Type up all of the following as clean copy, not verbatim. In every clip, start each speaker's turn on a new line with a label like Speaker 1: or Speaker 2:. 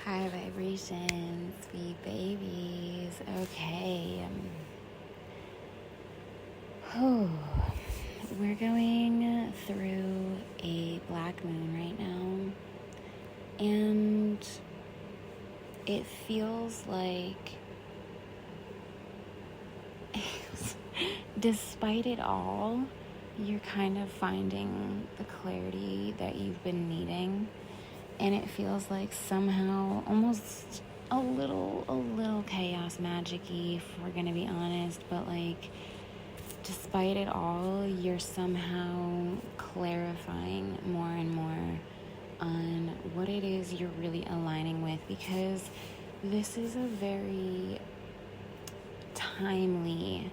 Speaker 1: High vibrations, sweet babies. Okay. We're going through a black moon right now, and it feels like, despite it all, you're kind of finding the clarity that you've been needing. And it feels like somehow almost a little chaos magic-y, if we're gonna be honest, but like despite it all, you're somehow clarifying more and more on what it is you're really aligning with, because this is a very timely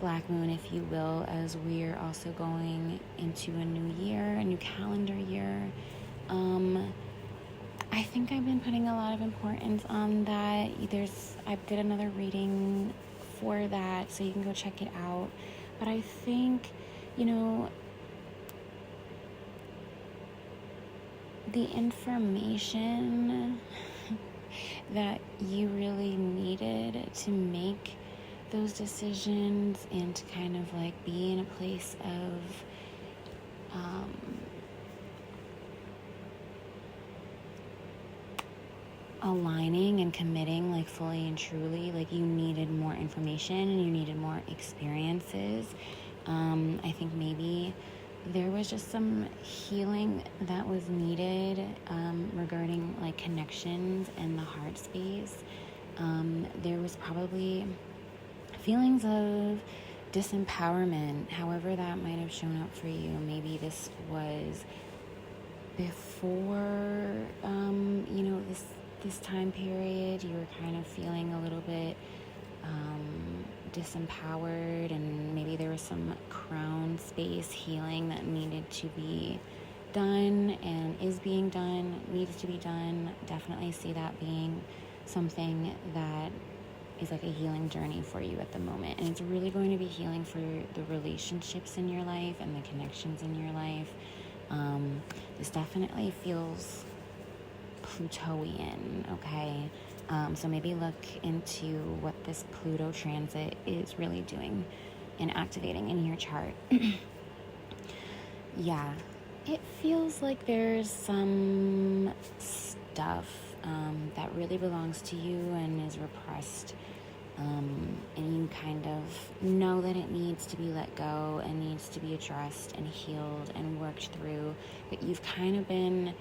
Speaker 1: black moon, if you will, as we're also going into a new year, a new calendar year. I think I've been putting a lot of importance on that. I did another reading for that, so you can go check it out. But I think, the information that you really needed to make those decisions and to kind of like be in a place of aligning and committing like fully and truly, like you needed more information and you needed more experiences. I think maybe there was just some healing that was needed regarding like connections and the heart space. There was probably feelings of disempowerment, however that might have shown up for you. Maybe this was before this time period. You were kind of feeling a little bit disempowered, and maybe there was some crown space healing that needed to be done and is being done, needs to be done. Definitely see that being something that is like a healing journey for you at the moment, and it's really going to be healing for the relationships in your life and the connections in your life. This definitely feels Plutoian, okay? So maybe look into what this Pluto transit is really doing and activating in your chart. Yeah, it feels like there's some stuff that really belongs to you and is repressed. And you kind of know that it needs to be let go and needs to be addressed and healed and worked through, but you've kind of been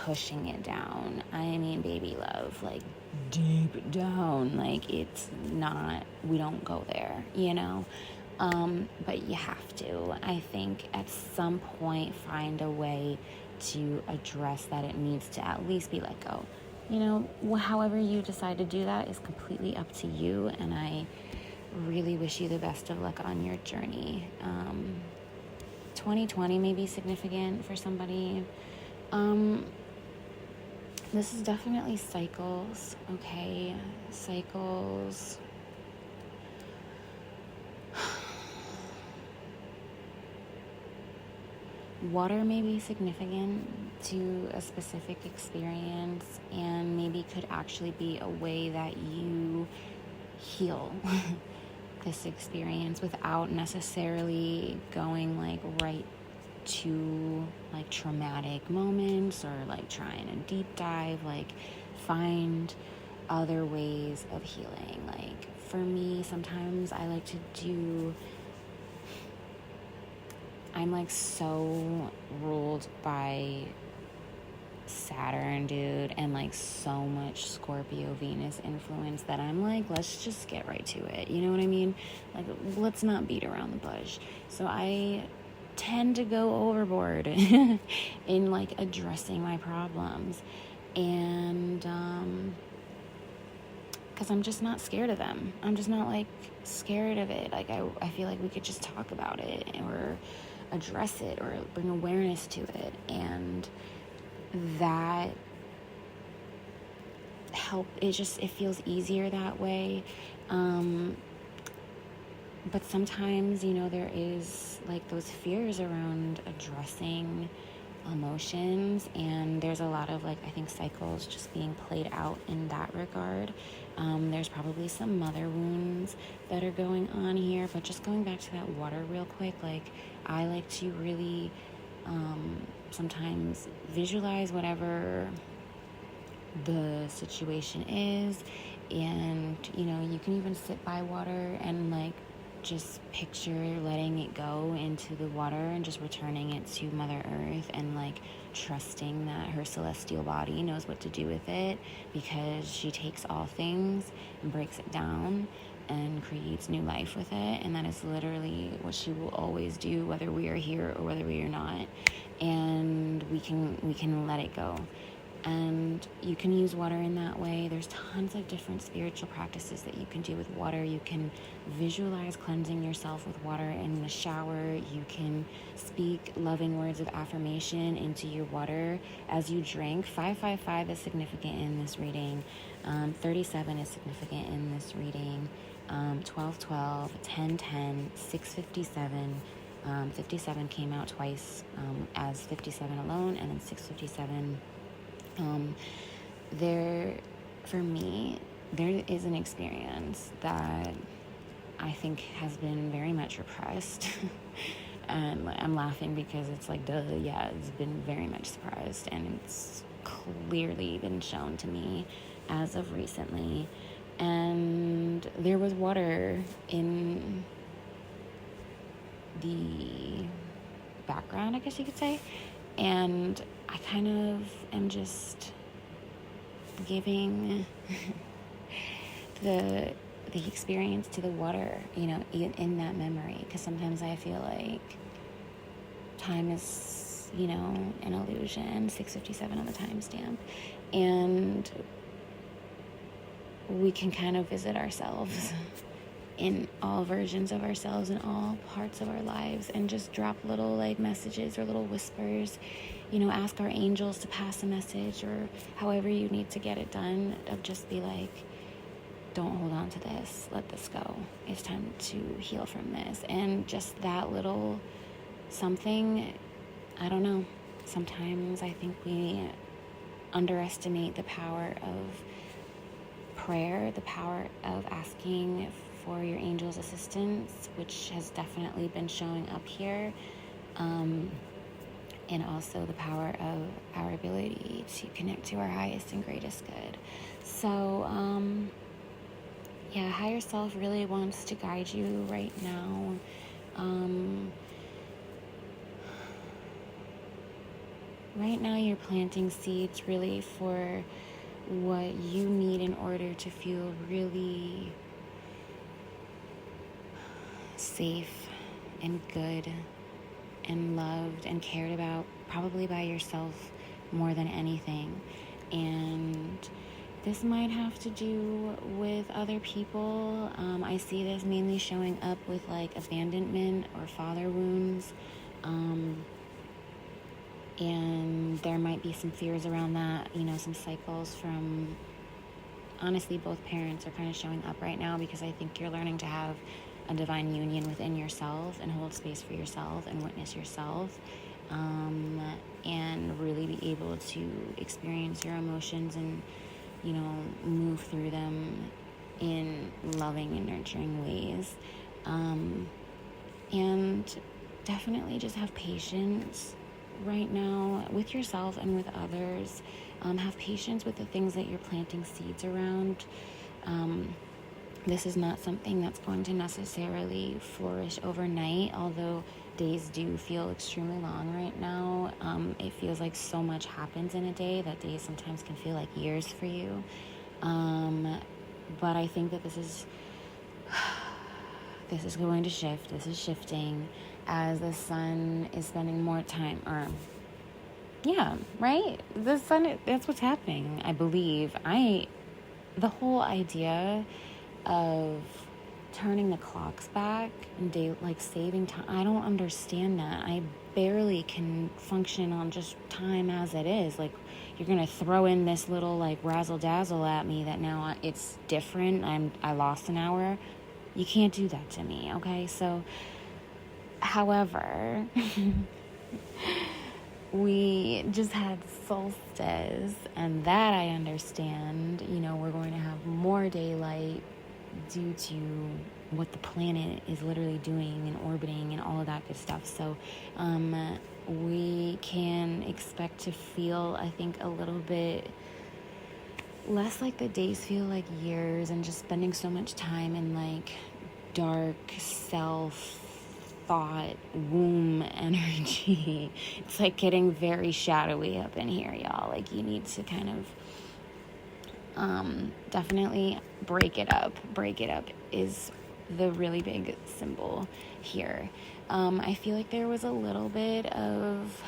Speaker 1: pushing it down. I mean, baby love, like deep down, like it's not, we don't go there, but you have to, I think, at some point find a way to address that it needs to at least be let go. However you decide to do that is completely up to you, and I really wish you the best of luck on your journey. 2020 may be significant for somebody. This is definitely cycles, okay? Cycles. Water may be significant to a specific experience, and maybe could actually be a way that you heal this experience without necessarily going like right to like traumatic moments or like trying to deep dive. Like find other ways of healing. Like for me, sometimes I like to do, I'm like so ruled by Saturn, dude, and like so much Scorpio Venus influence that I'm like, let's just get right to it. You know what I mean? Like, let's not beat around the bush. So I tend to go overboard in like addressing my problems, and because I'm just not scared of them. I'm just not like scared of it. Like I feel like we could just talk about it or address it or bring awareness to it, and that it feels easier that way. But sometimes, there is like those fears around addressing emotions, and there's a lot of, like, I think cycles just being played out in that regard. There's probably some mother wounds that are going on here, but just going back to that water real quick, like, I like to really sometimes visualize whatever the situation is, and you can even sit by water and like just picture letting it go into the water and just returning it to Mother Earth, and like trusting that her celestial body knows what to do with it, because she takes all things and breaks it down and creates new life with it, and that is literally what she will always do, whether we are here or whether we are not. And we can let it go. And you can use water in that way. There's tons of different spiritual practices that you can do with water. You can visualize cleansing yourself with water in the shower. You can speak loving words of affirmation into your water as you drink. 555 is significant in this reading. 37 is significant in this reading. 1212, 1010, 657. 57 came out twice as 57 alone, and then 657. For me, there is an experience that I think has been very much repressed. And I'm laughing because it's like, duh, yeah, it's been very much suppressed, and it's clearly been shown to me as of recently. And there was water in the background, I guess you could say. And I kind of am just giving the experience to the water, in that memory. Because sometimes I feel like time is, an illusion. 6:57 on the timestamp. And we can kind of visit ourselves in all versions of ourselves in all parts of our lives, and just drop little like messages or little whispers, ask our angels to pass a message, or however you need to get it done, of just be like, don't hold on to this, let this go, it's time to heal from this. And just that little something, I don't know, sometimes I think we underestimate the power of prayer, the power of asking for your angel's assistance, which has definitely been showing up here, and also the power of our ability to connect to our highest and greatest good. So higher self really wants to guide you right now. Right now you're planting seeds really for what you need in order to feel really safe and good and loved and cared about, probably by yourself more than anything. And this might have to do with other people. I see this mainly showing up with like abandonment or father wounds. And there might be some fears around that, some cycles from, honestly, both parents are kind of showing up right now, because I think you're learning to have a divine union within yourself and hold space for yourself and witness yourself, and really be able to experience your emotions and, move through them in loving and nurturing ways. And definitely just have patience right now with yourself and with others. Have patience with the things that you're planting seeds around. This is not something that's going to necessarily flourish overnight, although days do feel extremely long right now. It feels like so much happens in a day that days sometimes can feel like years for you. But I think that this is going to shift. This is shifting as the sun is spending more time, the sun, that's what's happening, I believe. The whole idea of turning the clocks back and saving time, I don't understand that. I barely can function on just time as it is. Like, you're gonna throw in this little like razzle dazzle at me that now it's different, I lost an hour. You can't do that to me, okay? So however, we just had solstice, and that I understand. You know, we're going to have more daylight due to what the planet is literally doing and orbiting and all of that good stuff. So we can expect to feel, I think, a little bit less like the days feel like years, and just spending so much time in like dark self thought womb energy. It's like getting very shadowy up in here, y'all. Like you need to kind of definitely break it up. Break it up is the really big symbol here. I feel like there was a little bit of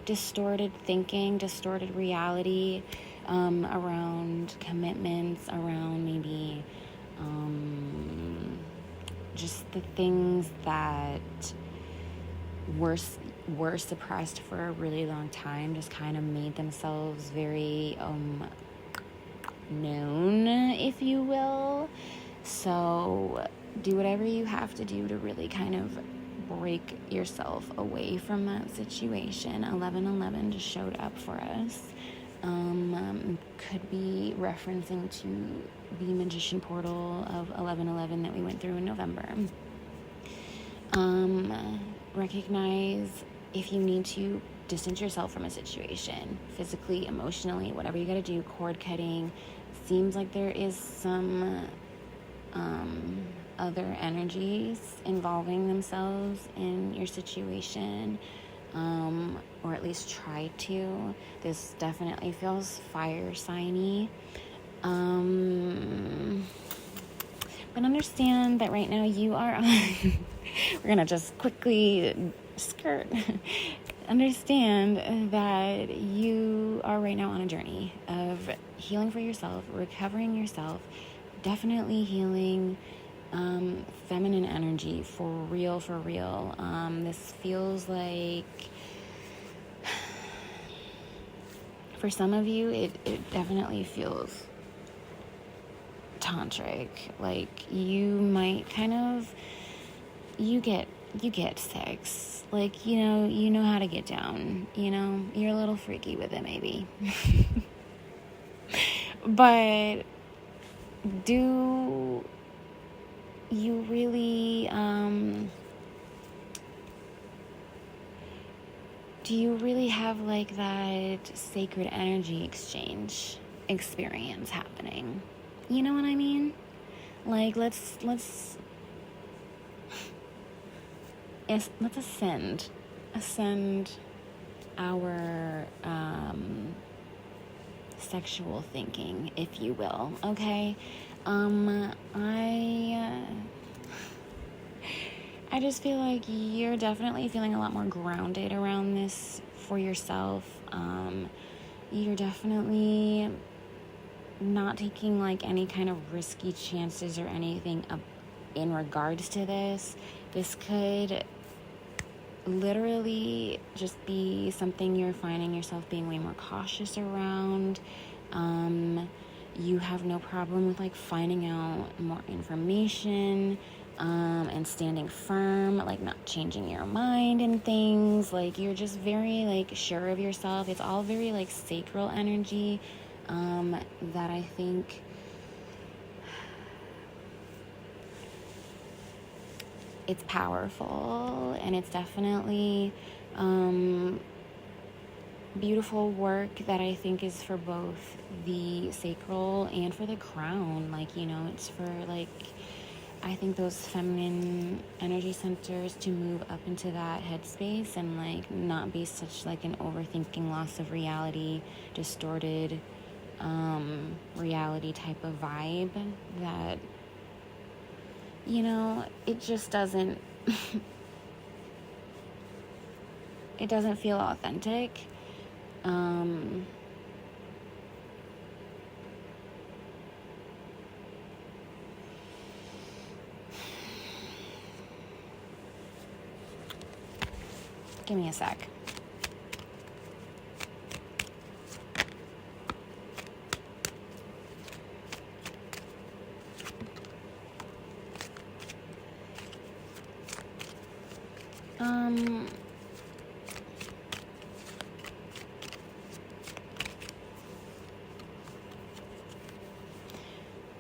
Speaker 1: distorted thinking, distorted reality around commitments, around maybe just the things that were suppressed for a really long time, just kind of made themselves very known, if you will. So do whatever you have to do to really kind of break yourself away from that situation. 1111 just showed up for us. Could be referencing to the magician portal of 1111 that we went through in November. Recognize if you need to distance yourself from a situation, physically, emotionally, whatever you got to do. Cord cutting. Seems like there is some other energies involving themselves in your situation, or at least try to. This definitely feels fire signy. But understand that right now you are on we're gonna just quickly skirt. Understand that you are right now on a journey of healing for yourself, recovering yourself, definitely healing feminine energy for real. This feels like, for some of you, it definitely feels tantric. Like you might kind of, you get sex. Like, you know how to get down, you're a little freaky with it maybe. But do you really have like that sacred energy exchange experience happening? You know what I mean? Like let's ascend our sexual thinking, if you will. Okay. I just feel like you're definitely feeling a lot more grounded around this for yourself. You're definitely not taking like any kind of risky chances or anything in regards to this. This could literally just be something you're finding yourself being way more cautious around. You have no problem with like finding out more information, and standing firm, like not changing your mind and things. Like you're just very like sure of yourself. It's all very like sacral energy, that I think it's powerful, and it's definitely beautiful work that I think is for both the sacral and for the crown. Like, it's for like, I think those feminine energy centers to move up into that headspace and like not be such like an overthinking, loss of reality, distorted reality type of vibe that, it just doesn't it doesn't feel authentic. Give me a sec.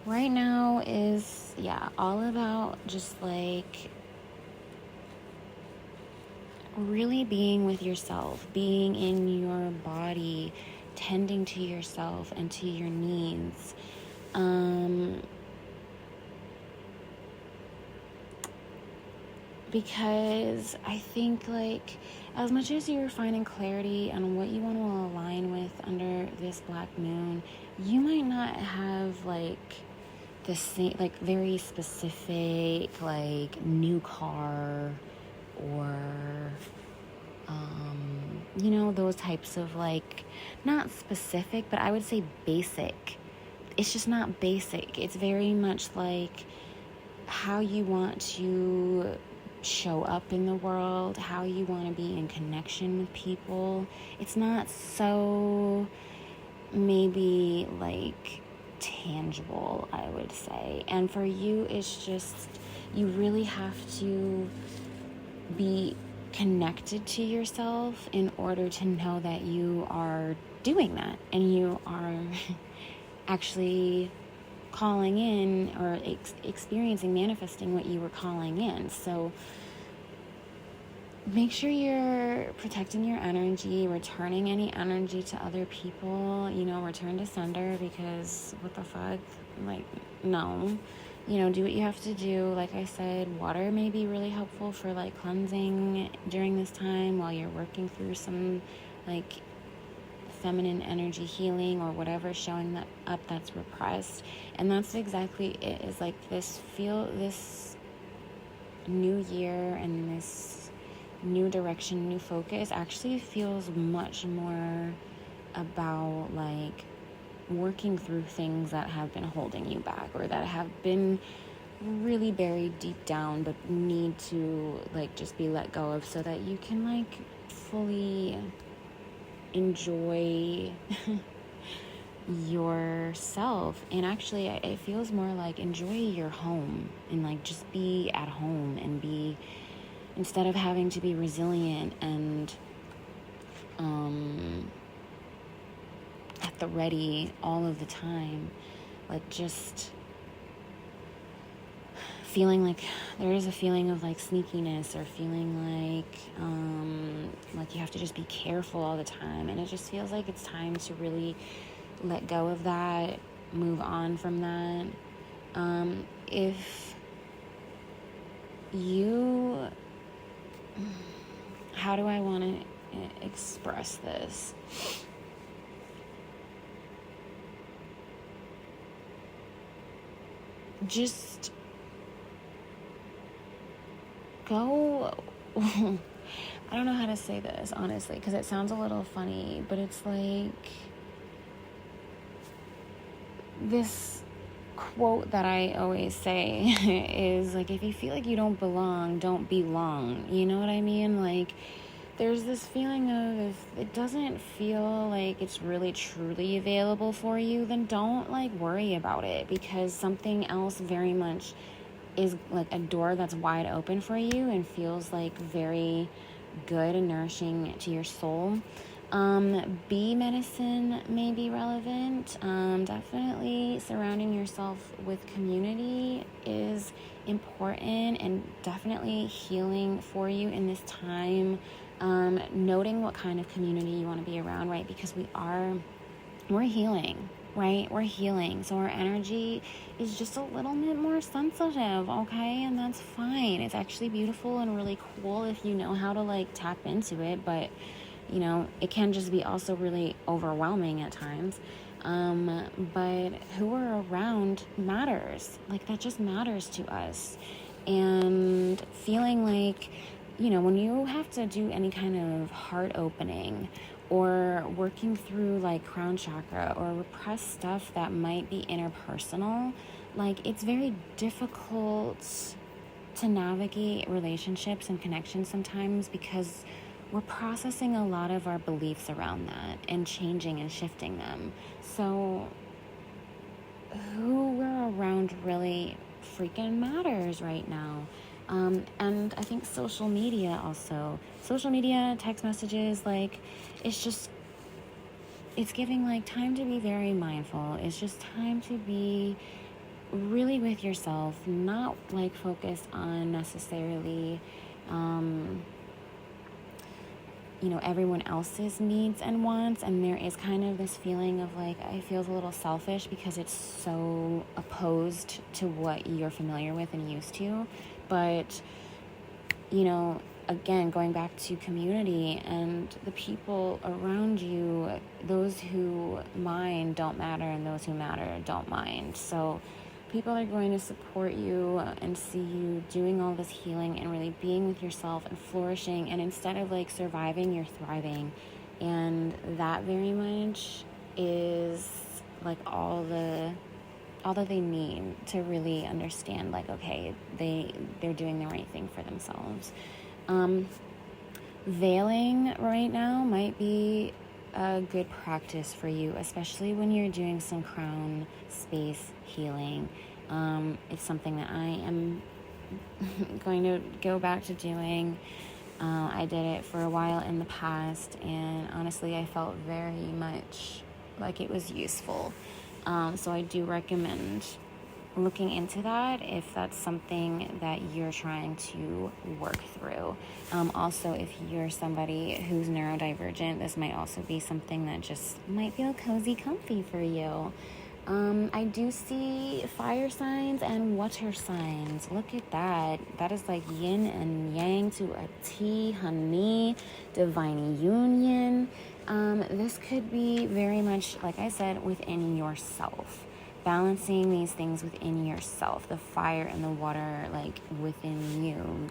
Speaker 1: right now is, all about just like really being with yourself, being in your body, tending to yourself and to your needs. Because I think, like, as much as you're finding clarity on what you want to align with under this black moon, you might not have like the same, like, very specific, like, new car or those types of, like, not specific, but I would say basic. It's just not basic. It's very much like how you want to show up in the world, how you want to be in connection with people. It's not so maybe like tangible, I would say. And for you, it's just, you really have to be connected to yourself in order to know that you are doing that and you are actually calling in or experiencing, manifesting what you were calling in. So make sure you're protecting your energy, returning any energy to other people, return to sender, because what the fuck, like, no. Do what you have to do. Like I said, water may be really helpful for like cleansing during this time while you're working through some like feminine energy healing or whatever showing that up that's repressed. And that's exactly it. Is like this new year and this new direction, new focus actually feels much more about like working through things that have been holding you back or that have been really buried deep down but need to like just be let go of so that you can like fully enjoy yourself. And actually it feels more like enjoy your home and like just be at home and be, instead of having to be resilient and at the ready all of the time, like just feeling like there is a feeling of like sneakiness or feeling like you have to just be careful all the time. And it just feels like it's time to really let go of that, move on from that. If you, how do I want to express this? Just go. I don't know how to say this, honestly, because it sounds a little funny, but it's like this quote that I always say is like, if you feel like you don't belong, don't belong. You know what I mean? Like, there's this feeling of, if it doesn't feel like it's really truly available for you, then don't like worry about it, because something else very much is like a door that's wide open for you and feels like very good and nourishing to your soul. Bee medicine may be relevant. Definitely surrounding yourself with community is important and definitely healing for you in this time. Noting what kind of community you want to be around, right? Because we're healing, right? We're healing. So our energy is just a little bit more sensitive, okay? And that's fine. It's actually beautiful and really cool if you know how to like tap into it, but it can just be also really overwhelming at times. But who we're around matters. Like, that just matters to us. And feeling like, when you have to do any kind of heart opening or working through like crown chakra or repressed stuff that might be interpersonal, like, it's very difficult to navigate relationships and connections sometimes, because we're processing a lot of our beliefs around that and changing and shifting them. So who we're around really freaking matters right now. And I think social media, text messages, like, it's giving like time to be very mindful. It's just time to be really with yourself, not like focused on necessarily everyone else's needs and wants. And there is kind of this feeling of like, I feel a little selfish because it's so opposed to what you're familiar with and used to. But again, going back to community and the people around you, those who mind don't matter and those who matter don't mind. So people are going to support you and see you doing all this healing and really being with yourself and flourishing. And instead of like surviving, you're thriving. And that very much is like all that they need to really understand, like, okay, they're doing the right thing for themselves. Veiling right now might be a good practice for you, especially when you're doing some crown space healing. It's something that I am going to go back to doing. I did it for a while in the past, and honestly, I felt very much like it was useful. So I do recommend looking into that if that's something that you're trying to work through. Also, if you're somebody who's neurodivergent, this might also be something that just might feel cozy, comfy for you. I do see fire signs and water signs. Look at that. That is like yin and yang to a T, honey. Divine union. This could be very much, like I said, within yourself. Balancing these things within yourself, the fire and the water, like within you,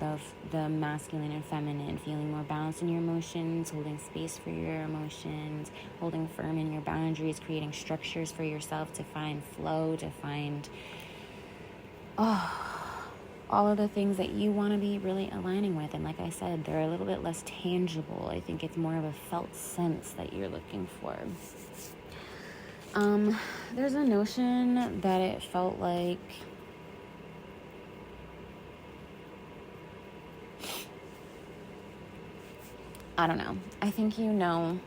Speaker 1: the masculine and feminine, feeling more balanced in your emotions, holding space for your emotions, holding firm in your boundaries, creating structures for yourself to find flow, to find all of the things that you want to be really aligning with. And like I said, they're a little bit less tangible. I think it's more of a felt sense that you're looking for. There's a notion that it felt like I don't know. I think you know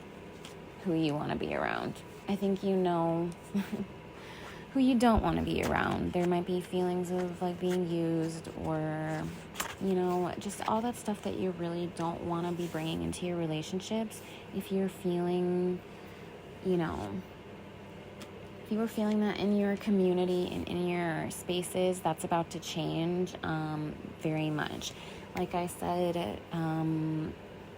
Speaker 1: who you want to be around. I think you know who you don't want to be around. There might be feelings of like being used or, just all that stuff that you really don't want to be bringing into your relationships. If you're feeling, if you were feeling that in your community and in your spaces, that's about to change very much. Like I said,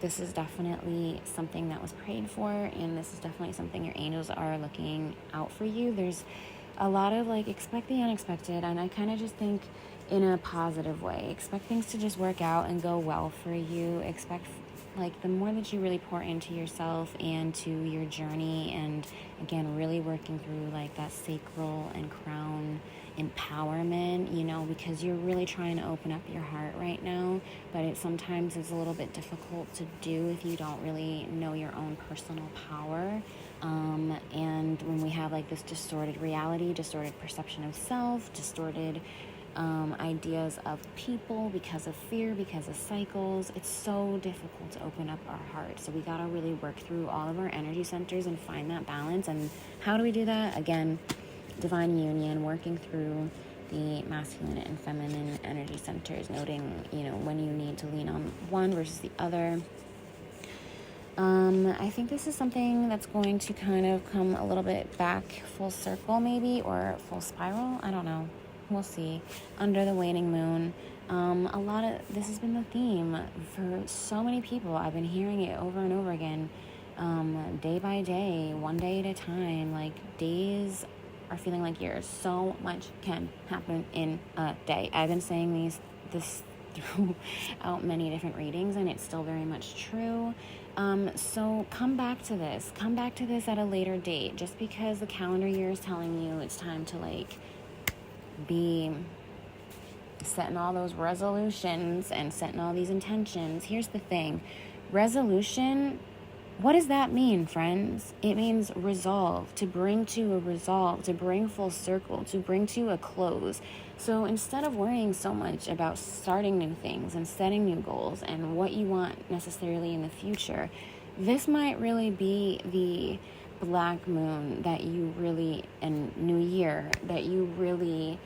Speaker 1: this is definitely something that was prayed for, and this is definitely something your angels are looking out for you. There's a lot of like, expect the unexpected, and I kind of just think in a positive way. Expect things to just work out and go well for you. Expect like the more that you really pour into yourself and to your journey, and again, really working through like that sacral and crown empowerment, because you're really trying to open up your heart right now, but it sometimes is a little bit difficult to do if you don't really know your own personal power. And when we have like this distorted reality, distorted perception of self, distorted ideas of people because of fear, because of cycles, it's so difficult to open up our heart. So we got to really work through all of our energy centers and find that balance. And how do we do that? Again, divine union, working through the masculine and feminine energy centers, noting, when you need to lean on one versus the other. I think this is something that's going to kind of come a little bit back full circle maybe, or full spiral. I don't know. We'll see. Under the waning moon. A lot of this has been the theme for so many people. I've been hearing it over and over again, day by day, one day at a time. Like, days are feeling like years. So much can happen in a day. I've been saying this throughout many different readings, and it's still very much true. So come back to this. Come back to this at a later date. Just because the calendar year is telling you it's time to like be setting all those resolutions and setting all these intentions. Here's the thing. Resolution, what does that mean, friends? It means resolve, to bring to a resolve, to bring full circle, to bring to a close. So instead of worrying so much about starting new things and setting new goals and what you want necessarily in the future, this might really be the black moon that you really, and new year, that you really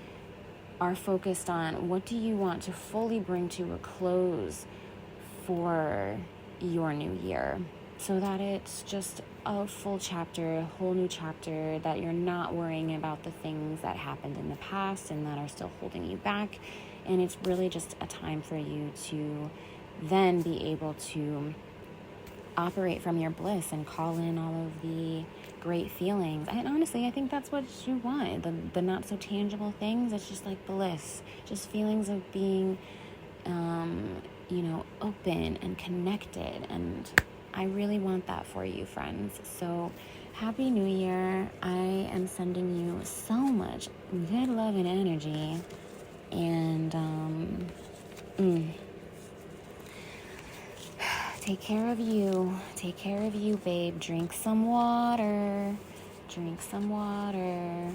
Speaker 1: are focused on what do you want to fully bring to a close for your new year, so that it's just a full chapter, a whole new chapter, that you're not worrying about the things that happened in the past and that are still holding you back. And it's really just a time for you to then be able to operate from your bliss and call in all of the great feelings. And honestly, I think that's what you want. The not so tangible things, it's just like bliss, just feelings of being open and connected. And I really want that for you, friends. So Happy New Year. I am sending you so much good love and energy. And take care of you. Take care of you, babe. Drink some water. Drink some water.